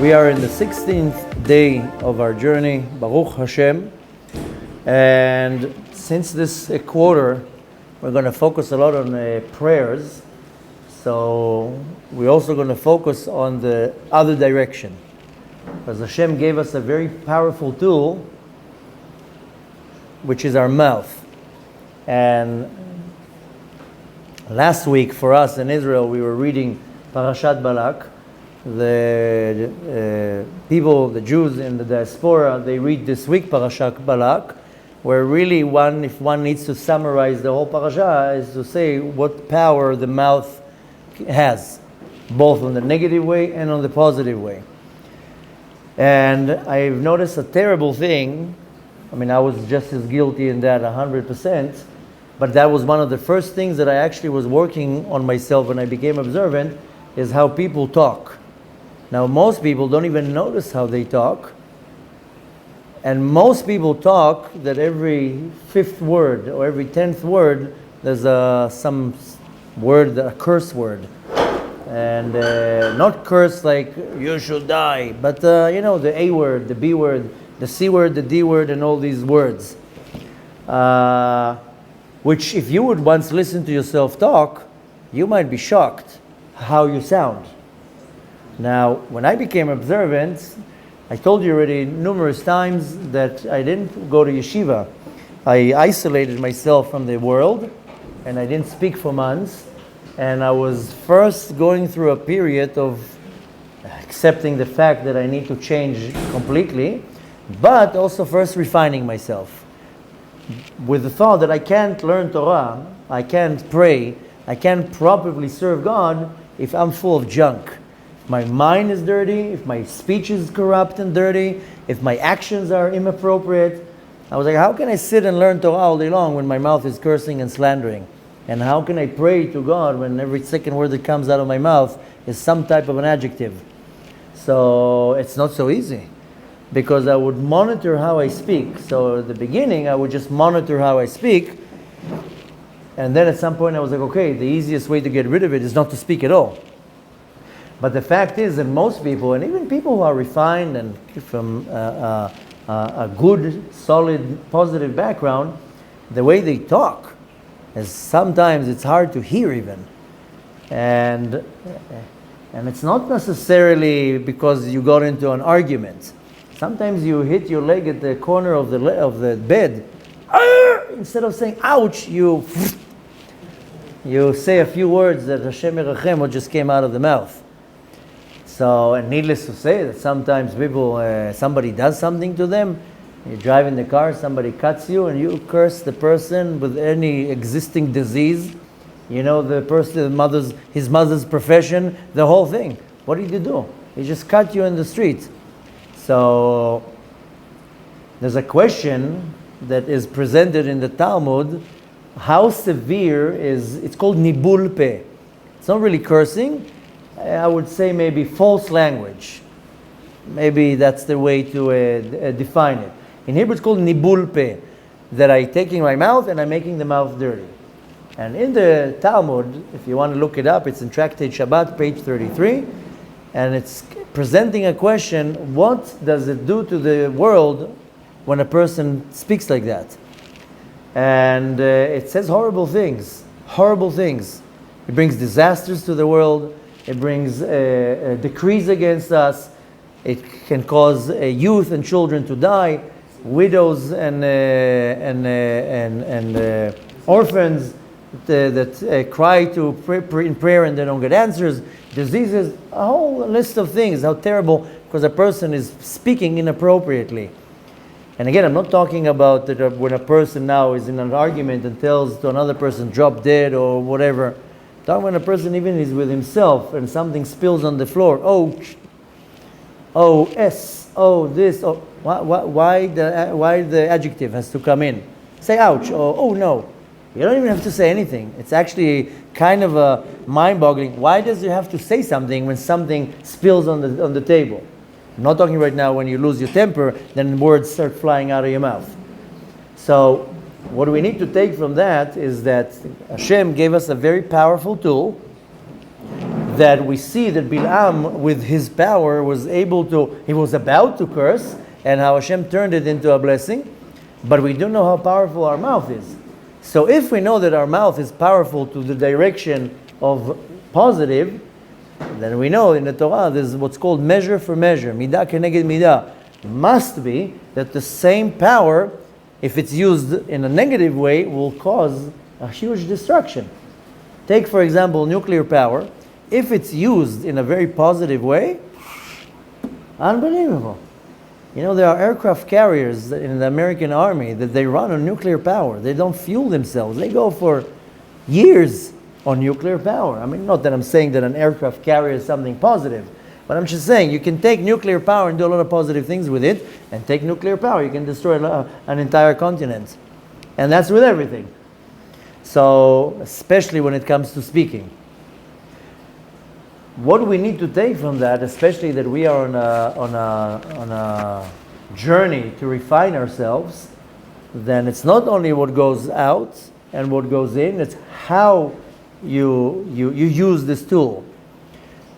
We are in the 16th day of our journey, Baruch Hashem, and since this quarter, we're going to focus a lot on prayers, so we're also going to focus on the other direction. Because Hashem gave us a very powerful tool, which is our mouth. And last week for us in Israel, we were reading Parashat Balak. The people, the Jews in the diaspora, they read this week Parashat Balak, where really if one needs to summarize the whole parasha, is to say what power the mouth has, both on the negative way and on the positive way. And I've noticed a terrible thing. I mean, I was just as guilty in that 100%, but that was one of the first things that I actually was working on myself when I became observant, is how people talk. Now, most people don't even notice how they talk. And most people talk that every fifth word or every 10th word, there's some word, a curse word. And not curse like you should die, but the A word, the B word, the C word, the D word, and all these words. Which if you would once listen to yourself talk, you might be shocked how you sound. Now, when I became observant, I told you already numerous times that I didn't go to yeshiva. I isolated myself from the world, and I didn't speak for months. And I was first going through a period of accepting the fact that I need to change completely, but also first refining myself. With the thought that I can't learn Torah, I can't pray, I can't properly serve God if I'm full of junk. My mind is dirty, if my speech is corrupt and dirty, if my actions are inappropriate. I was like, how can I sit and learn Torah all day long when my mouth is cursing and slandering? And how can I pray to God when every second word that comes out of my mouth is some type of an adjective? So it's not so easy, because I would monitor how I speak. So at the beginning, I would just monitor how I speak. And then at some point I was like, okay, the easiest way to get rid of it is not to speak at all. But the fact is that most people, and even people who are refined and from a good, solid, positive background, the way they talk is sometimes it's hard to hear even. And it's not necessarily because you got into an argument. Sometimes you hit your leg at the corner of the bed. Instead of saying ouch, you say a few words that Hashem Yerachem what just came out of the mouth. So, and needless to say that sometimes people, somebody does something to them, you drive in the car, somebody cuts you, and you curse the person with any existing disease. You know, the person, his mother's profession, the whole thing. What did you do? He just cut you in the street. So, there's a question that is presented in the Talmud. How severe it's called nibul peh. It's not really cursing. I would say maybe false language. Maybe that's the way to define it. In Hebrew it's called nibul peh, that I'm taking my mouth and I'm making the mouth dirty. And in the Talmud, if you want to look it up, it's in Tractate Shabbat, page 33, and it's presenting a question, what does it do to the world when a person speaks like that? And it says horrible things. It brings disasters to the world. It brings decrees against us. It can cause youth and children to die, widows and orphans that cry in prayer and they don't get answers, diseases, a whole list of things. How terrible, because a person is speaking inappropriately. And again, I'm not talking about that when a person now is in an argument and tells to another person, drop dead or whatever. Talking when a person even is with himself and something spills on the floor. Oh, this. Oh, why the adjective has to come in? Say ouch. Oh no. You don't even have to say anything. It's actually kind of a mind-boggling. Why does you have to say something when something spills on the table? I'm not talking right now when you lose your temper, then words start flying out of your mouth. So what we need to take from that is that Hashem gave us a very powerful tool that we see that Bilam, with his power, he was about to curse, and how Hashem turned it into a blessing, but we don't know how powerful our mouth is. So if we know that our mouth is powerful to the direction of positive, then we know in the Torah there's what's called measure for measure, midah keneged midah. Must be that the same power, if it's used in a negative way, will cause a huge destruction. Take, for example, nuclear power. If it's used in a very positive way, unbelievable. You know, there are aircraft carriers in the American Army that they run on nuclear power. They don't fuel themselves. They go for years on nuclear power. I mean, not that I'm saying that an aircraft carrier is something positive, but I'm just saying you can take nuclear power and do a lot of positive things with it, and take nuclear power, you can destroy an entire continent. And that's with everything. So, especially when it comes to speaking. What we need to take from that, especially that we are on a journey to refine ourselves, then it's not only what goes out and what goes in, it's how you use this tool.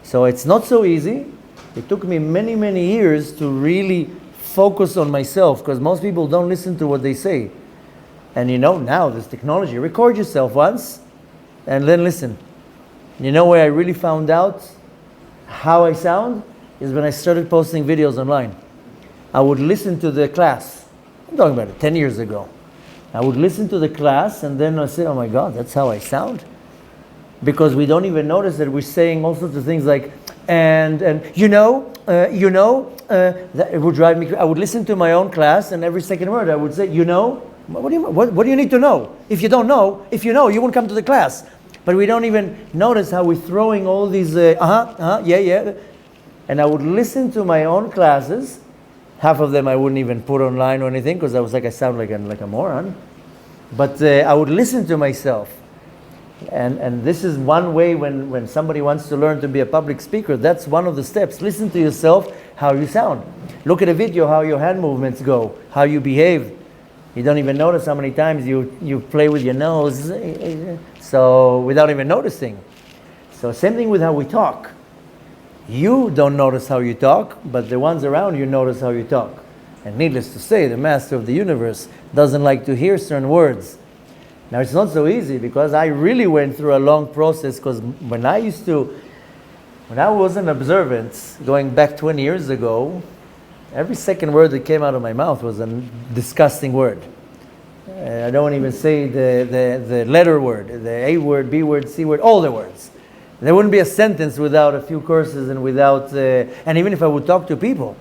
So it's not so easy. It took me many, many years to really focus on myself, because most people don't listen to what they say. And you know, now there's technology. Record yourself once and then listen. You know where I really found out how I sound? Is when I started posting videos online. I would listen to the class. I'm talking about it 10 years ago. I would listen to the class and then I say, oh my God, that's how I sound? Because we don't even notice that we're saying all sorts of things like, and it would drive me crazy. I would listen to my own class and every second word I would say, what do you need to know? If you don't know, if you know, you won't come to the class. But we don't even notice how we're throwing all these, yeah. And I would listen to my own classes. Half of them I wouldn't even put online or anything, because I was like, I sound like a moron. But I would listen to myself. And this is one way when somebody wants to learn to be a public speaker, that's one of the steps. Listen to yourself, how you sound. Look at a video, how your hand movements go, how you behave. You don't even notice how many times you play with your nose, so without even noticing. So same thing with how we talk. You don't notice how you talk, but the ones around you notice how you talk. And needless to say, the master of the universe doesn't like to hear certain words. Now it's not so easy, because I really went through a long process, because when I was an observant, going back 20 years ago, every second word that came out of my mouth was a disgusting word. I don't even say the letter word, the A word, B word, C word, all the words. There wouldn't be a sentence without a few curses and without, and even if I would talk to people,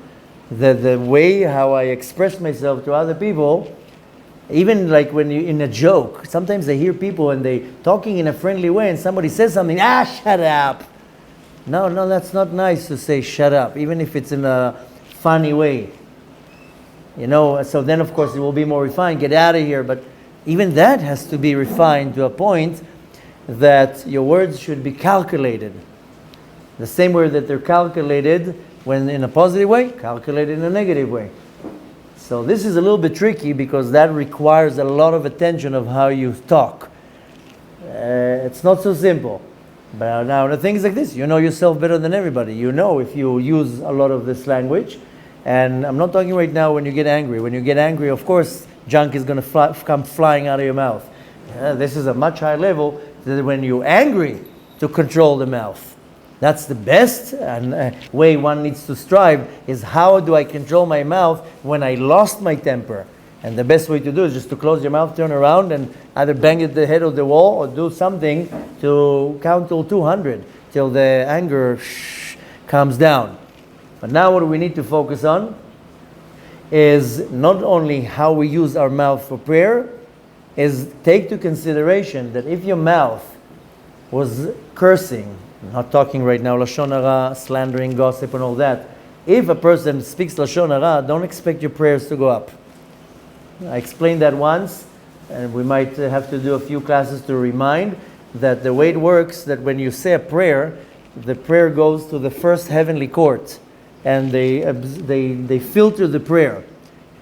the way how I express myself to other people, even like when you in a joke, sometimes I hear people and they talking in a friendly way and somebody says something, shut up. No, that's not nice to say shut up, even if it's in a funny way. So then of course it will be more refined, get out of here. But even that has to be refined to a point that your words should be calculated. The same way that they're calculated when in a positive way, calculated in a negative way. So this is a little bit tricky, because that requires a lot of attention of how you talk. It's not so simple. But now the things like this, you know yourself better than everybody. You know if you use a lot of this language. And I'm not talking right now when you get angry. When you get angry, of course, junk is going to come flying out of your mouth. This is a much higher level than when you're angry, to control the mouth. That's the best way one needs to strive, is how do I control my mouth when I lost my temper? And the best way to do is just to close your mouth, turn around, and either bang at the head of the wall or do something to count till 200, till the anger calms down. But now what we need to focus on is not only how we use our mouth for prayer, is take to consideration that if your mouth was cursing, I'm not talking right now Lashon Hara, slandering, gossip and all that. If a person speaks Lashon Hara, don't expect your prayers to go up. I explained that once, and we might have to do a few classes to remind that the way it works, that when you say a prayer, the prayer goes to the first heavenly court, and they filter the prayer.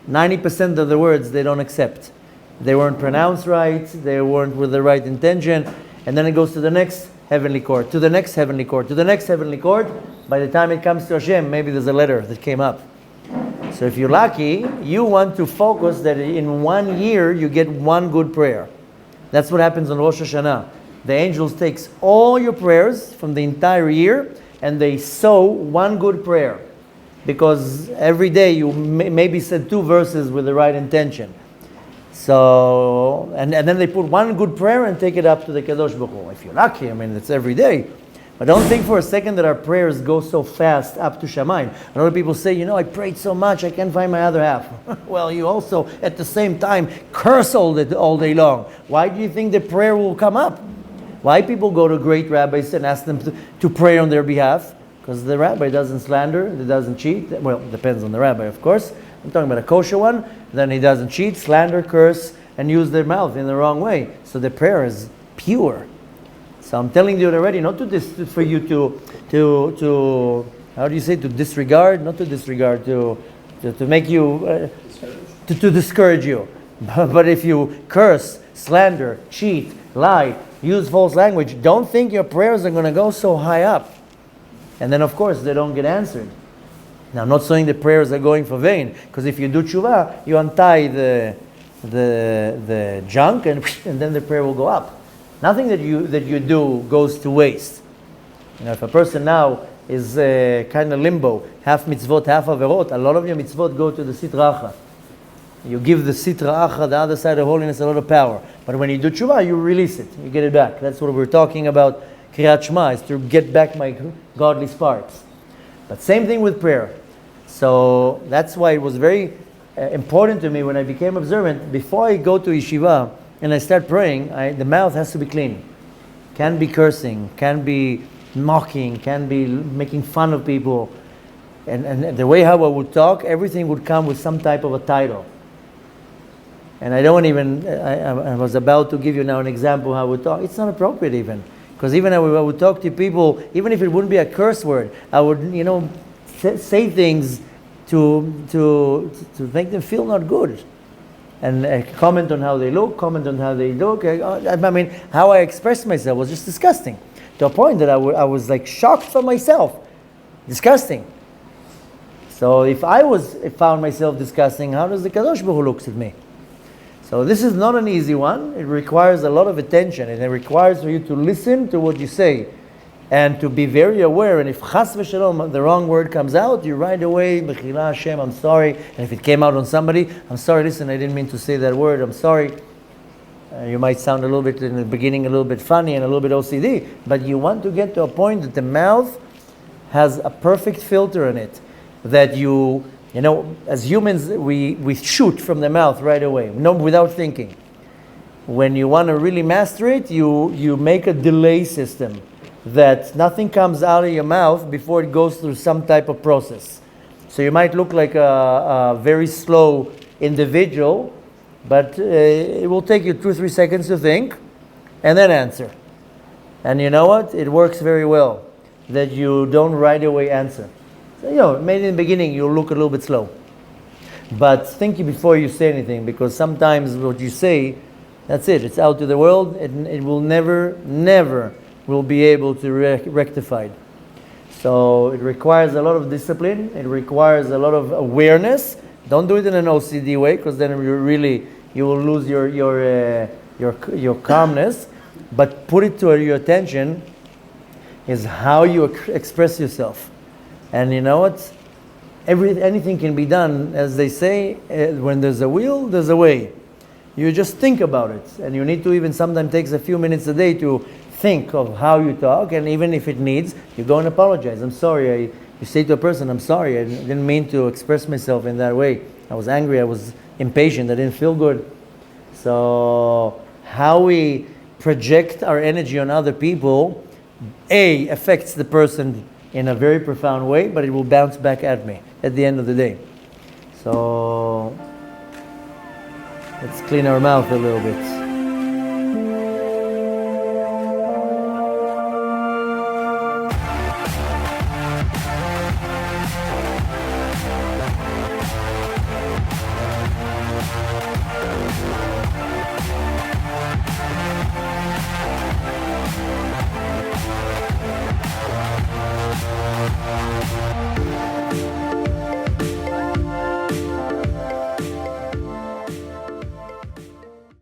90% of the words they don't accept. They weren't pronounced right, they weren't with the right intention, and then it goes to the next heavenly court, to the next heavenly court, to the next heavenly court. By the time it comes to Hashem, maybe there's a letter that came up. So if you're lucky, you want to focus that in 1 year you get one good prayer. That's what happens on Rosh Hashanah. The angels takes all your prayers from the entire year and they sow one good prayer. Because every day you maybe said 2 verses with the right intention. So, and then they put one good prayer and take it up to the Kadosh Baruch Hu. If you're lucky, I mean, it's every day. But don't think for a second that our prayers go so fast up to Shamayim. A lot of people say, I prayed so much, I can't find my other half. Well, you also, at the same time, curse all day long. Why do you think the prayer will come up? Why people go to great rabbis and ask them to pray on their behalf? Because the rabbi doesn't slander, he doesn't cheat. Well, it depends on the rabbi, of course. I'm talking about a kosher one. Then he doesn't cheat, slander, curse, and use their mouth in the wrong way. So the prayer is pure. So I'm telling you already, not for you to how do you say, to disregard? Not to disregard, to make you, to discourage you. But if you curse, slander, cheat, lie, use false language, don't think your prayers are going to go so high up. And then of course they don't get answered. Now I'm not saying the prayers are going for vain, because if you do tshuva, you untie the junk and then the prayer will go up. Nothing that you do goes to waste. If a person now is kind of limbo, half mitzvot, half averot, a lot of your mitzvot go to the sitra acha. You give the sitra acha, the other side of holiness, a lot of power. But when you do tshuva, you release it. You get it back. That's what we're talking about. Kriyat Shema is to get back my godly sparks. But same thing with prayer. So that's why it was very important to me when I became observant. Before I go to yeshiva and I start praying, the mouth has to be clean. Can't be cursing, can't be mocking, can't be making fun of people. And the way how I would talk, everything would come with some type of a title. And I was about to give you now an example how I would talk. It's not appropriate even. Because even I would talk to people, even if it wouldn't be a curse word, I would, say things to make them feel not good. And comment on how they look, I mean, how I expressed myself was just disgusting. To a point that I was like shocked for myself. Disgusting. So if I found myself disgusting, how does the Kadosh Baruch Hu looks at me? So this is not an easy one. It requires a lot of attention, and it requires for you to listen to what you say and to be very aware. And if chas v'shalom, the wrong word comes out, you right away, Mechila Hashem, I'm sorry. And if it came out on somebody, I'm sorry, listen, I didn't mean to say that word, I'm sorry. You might sound a little bit, in the beginning, a little bit funny and a little bit OCD, but you want to get to a point that the mouth has a perfect filter in it, that as humans, we shoot from the mouth right away, without thinking. When you want to really master it, you make a delay system, that nothing comes out of your mouth before it goes through some type of process. So you might look like a very slow individual, but it will take you 2-3 seconds to think, and then answer. And you know what? It works very well, that you don't right away answer. So, maybe in the beginning you'll look a little bit slow. But think before you say anything, because sometimes what you say, that's it. It's out to the world, and it will never will be able to rectify it. So it requires a lot of discipline. It requires a lot of awareness. Don't do it in an OCD way, because then you will lose your calmness. But put it to your attention is how you express yourself. And you know what? Anything can be done, as they say, when there's a will, there's a way. You just think about it. And you need to even sometimes takes a few minutes a day to think of how you talk. And even if it needs, you go and apologize. I'm sorry. You say to a person, I'm sorry. I didn't mean to express myself in that way. I was angry. I was impatient. I didn't feel good. So how we project our energy on other people, affects the person in a very profound way, but it will bounce back at me at the end of the day. So let's clean our mouth a little bit.